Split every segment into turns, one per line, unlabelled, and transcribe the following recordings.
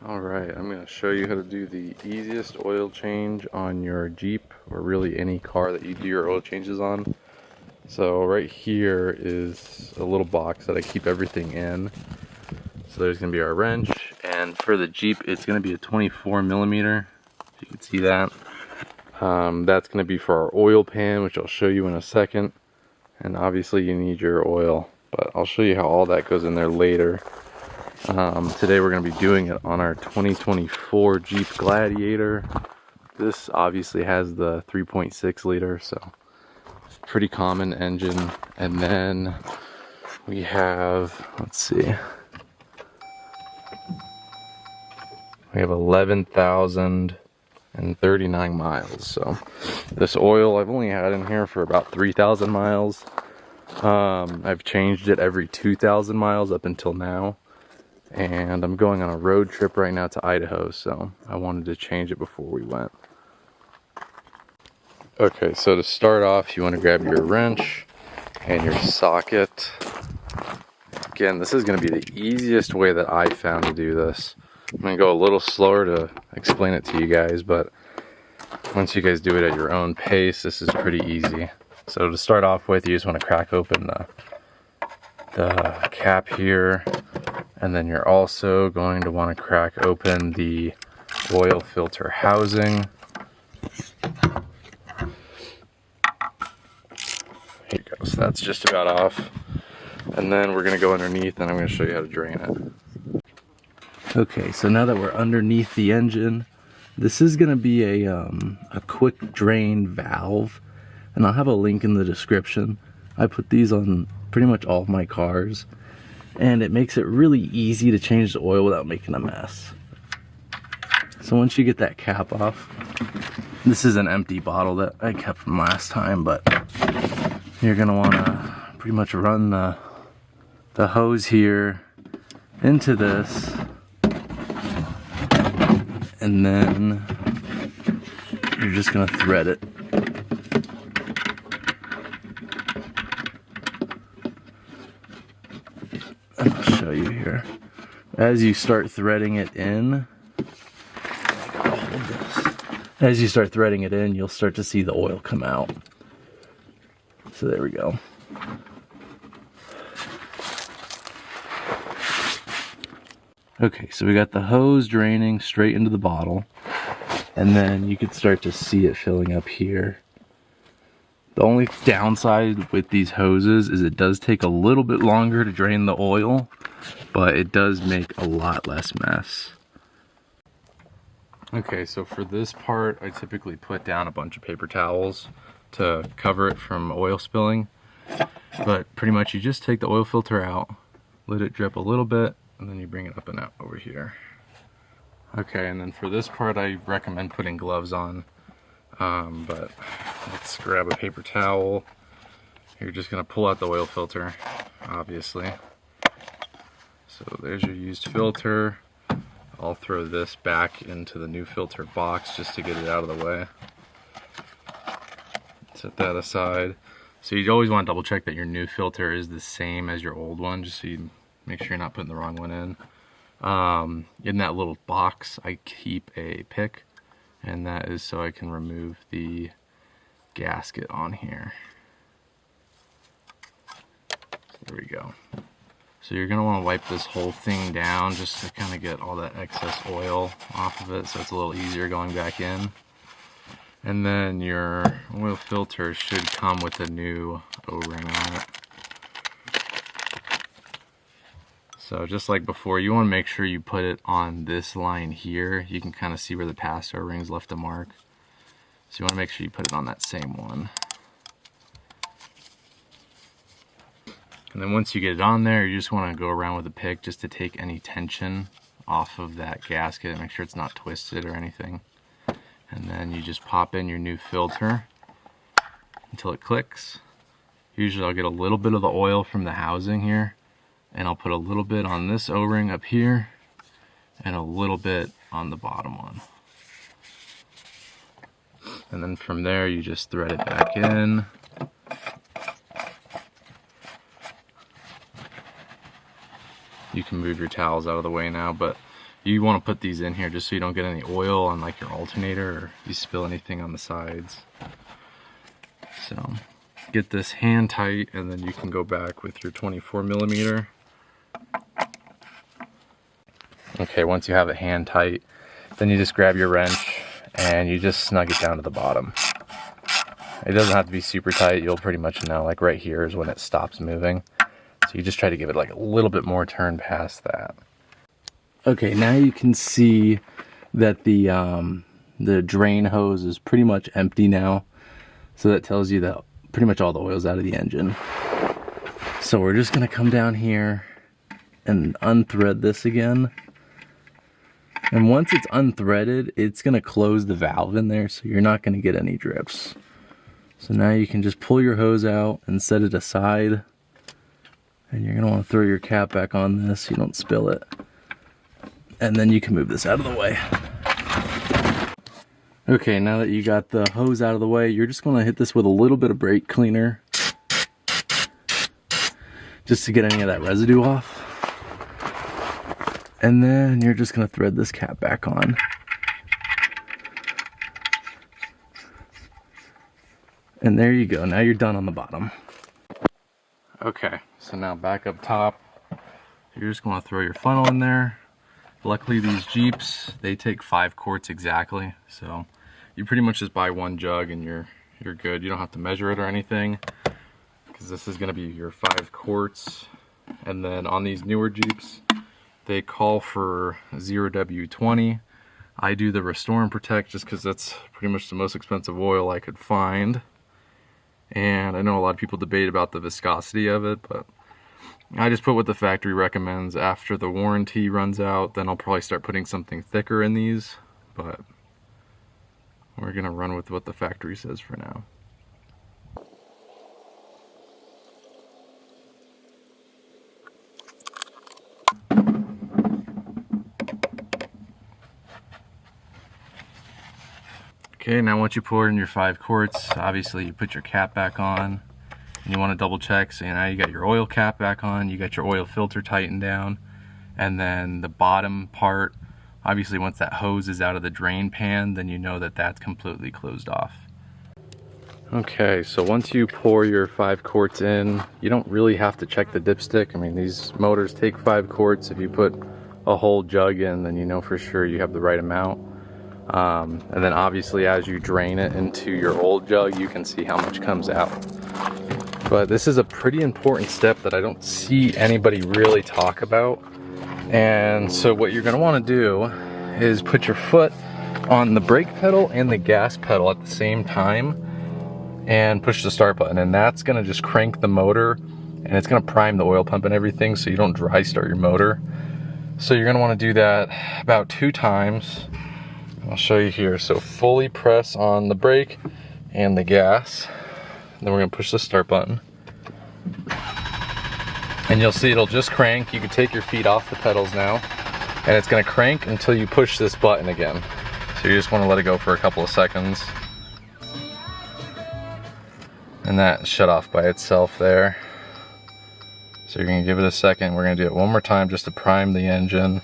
Alright, I'm going to show you how to do the easiest oil change on your Jeep, or really any car that you do your oil changes on. So right here is a little box that I keep everything in. So there's going to be our wrench, and for the Jeep it's going to be a 24 millimeter, if you can see that. That's going to be for our oil pan, which I'll show you in a second. And obviously you need your oil, but I'll show you how all that goes in there later. Today we're going to be doing it on our 2024 Jeep Gladiator. This obviously has the 3.6 liter, so it's a pretty common engine. And then we have, let's see, we have 11,039 miles. So this oil I've only had in here for about 3,000 miles. I've changed it every 2,000 miles up until now. And I'm going on a road trip right now to Idaho, so I wanted to change it before we went. Okay, so to start off, you want to grab your wrench and your socket. Again, this is going to be the easiest way that I found to do this. I'm going to go a little slower to explain it to you guys, but once you guys do it at your own pace, this is pretty easy. So to start off with, you just want to crack open the cap here. And then you're also going to want to crack open the oil filter housing. Here you go, so that's just about off. And then we're going to go underneath and I'm going to show you how to drain it. Okay, so now that we're underneath the engine, this is going to be a quick drain valve. And I'll have a link in the description. I put these on pretty much all of my cars. And it makes it really easy to change the oil without making a mess. So once you get that cap off, this is an empty bottle that I kept from last time, but you're gonna wanna pretty much run the hose here into this, and then you're just gonna thread it. I'll show you here. As you start threading it in, you'll start to see the oil come out. So there we go. Okay, so we got the hose draining straight into the bottle, and then you can start to see it filling up here. The only downside with these hoses is it does take a little bit longer to drain the oil, but it does make a lot less mess. Okay, so for this part, I typically put down a bunch of paper towels to cover it from oil spilling. But pretty much you just take the oil filter out, let it drip a little bit, and then you bring it up and out over here. Okay, and then for this part, I recommend putting gloves on. But let's grab a paper towel. You're just going to pull out the oil filter, obviously. So there's your used filter. I'll throw this back into the new filter box just to get it out of the way. Set that aside. So you always want to double check that your new filter is the same as your old one, just so you make sure you're not putting the wrong one in. In that little box, I keep a pick. And that is so I can remove the gasket on here. So there we go. So you're going to want to wipe this whole thing down just to kind of get all that excess oil off of it, so it's a little easier going back in. And then your oil filter should come with a new O-ring on it. So just like before, you want to make sure you put it on this line here. You can kind of see where the past O-rings left a mark. So you want to make sure you put it on that same one. And then once you get it on there, you just want to go around with a pick just to take any tension off of that gasket and make sure it's not twisted or anything. And then you just pop in your new filter until it clicks. Usually I'll get a little bit of the oil from the housing here, and I'll put a little bit on this O-ring up here and a little bit on the bottom one. And then from there you just thread it back in. You can move your towels out of the way now, but you want to put these in here just so you don't get any oil on like your alternator or you spill anything on the sides. So get this hand tight, and then you can go back with your 24mm. Okay, once you have it hand tight, then you just grab your wrench and you just snug it down to the bottom. It doesn't have to be super tight. You'll pretty much know, like right here is when it stops moving. So you just try to give it like a little bit more turn past that. Okay, now you can see that the drain hose is pretty much empty now. So that tells you that pretty much all the oil's out of the engine. So we're just gonna come down here and unthread this again. And once it's unthreaded, it's gonna close the valve in there, so you're not gonna get any drips. So now you can just pull your hose out and set it aside. And you're gonna wanna throw your cap back on this so you don't spill it. And then you can move this out of the way. Okay, now that you got the hose out of the way, you're just gonna hit this with a little bit of brake cleaner, just to get any of that residue off. And then you're just gonna thread this cap back on. And there you go, now you're done on the bottom. Okay, so now back up top, you're just gonna throw your funnel in there. Luckily these Jeeps, they take 5 quarts exactly, so you pretty much just buy one jug and you're good. You don't have to measure it or anything, because this is gonna be your 5 quarts. And then on these newer Jeeps, they call for 0W20. I do the Restore and Protect just because that's pretty much the most expensive oil I could find. And I know a lot of people debate about the viscosity of it, but I just put what the factory recommends. After the warranty runs out, then I'll probably start putting something thicker in these, but we're gonna run with what the factory says for now. Okay, now once you pour in your 5 quarts, obviously you put your cap back on, and you want to double check. So now you got your oil cap back on, you got your oil filter tightened down, and then the bottom part, obviously once that hose is out of the drain pan, then you know that that's completely closed off. Okay, so once you pour your 5 quarts in, you don't really have to check the dipstick. I mean, these motors take 5 quarts. If you put a whole jug in, then you know for sure you have the right amount. And then obviously as you drain it into your old jug, you can see how much comes out. But this is a pretty important step that I don't see anybody really talk about. And so what you're going to want to do is put your foot on the brake pedal and the gas pedal at the same time and push the start button, and that's going to just crank the motor, and it's going to prime the oil pump and everything so you don't dry start your motor. So you're going to want to do that about 2 times. I'll show you here. So fully press on the brake and the gas. Then we're gonna push the start button. And you'll see it'll just crank. You can take your feet off the pedals now. And it's gonna crank until you push this button again. So you just wanna let it go for a couple of seconds. And that shut off by itself there. So you're gonna give it a second. We're gonna do it one more time just to prime the engine.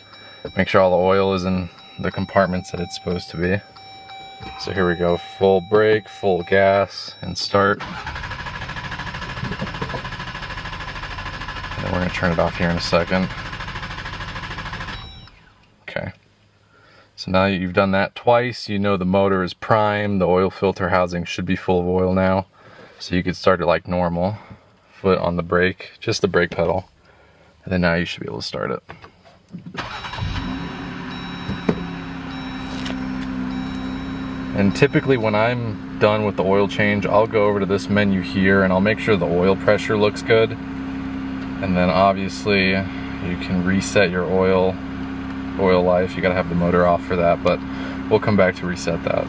Make sure all the oil is in the compartments that it's supposed to be. So here we go, full brake, full gas, and start. And then we're gonna turn it off here in a second. Okay. So now you've done that twice, you know the motor is primed, the oil filter housing should be full of oil now. So you could start it like normal. Foot on the brake, just the brake pedal. And then now you should be able to start it. And typically when I'm done with the oil change, I'll go over to this menu here and I'll make sure the oil pressure looks good. And then obviously you can reset your oil life. You gotta have the motor off for that, but we'll come back to reset that.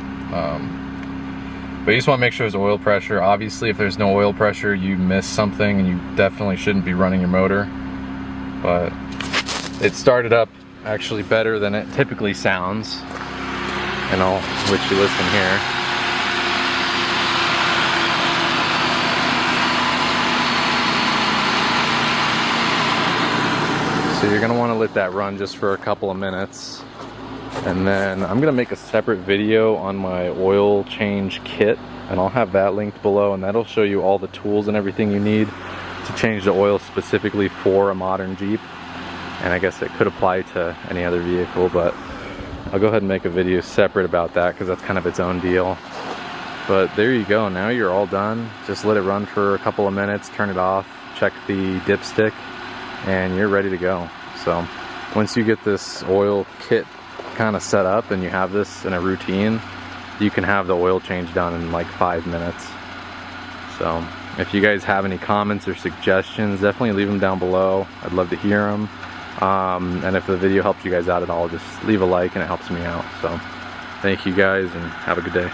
But you just wanna make sure there's oil pressure. Obviously if there's no oil pressure, you miss something and you definitely shouldn't be running your motor. But it started up actually better than it typically sounds. And I'll let you listen here. So you're gonna wanna let that run just for a couple of minutes. And then I'm gonna make a separate video on my oil change kit, and I'll have that linked below, and that'll show you all the tools and everything you need to change the oil specifically for a modern Jeep. And I guess it could apply to any other vehicle, but I'll go ahead and make a video separate about that because that's kind of its own deal. But there you go, now you're all done. Just let it run for a couple of minutes, turn it off, check the dipstick, and you're ready to go. So once you get this oil kit kind of set up and you have this in a routine, you can have the oil change done in like 5 minutes. So if you guys have any comments or suggestions, definitely leave them down below. I'd love to hear them. And if the video helps you guys out at all, just leave a like and it helps me out. So thank you guys and have a good day.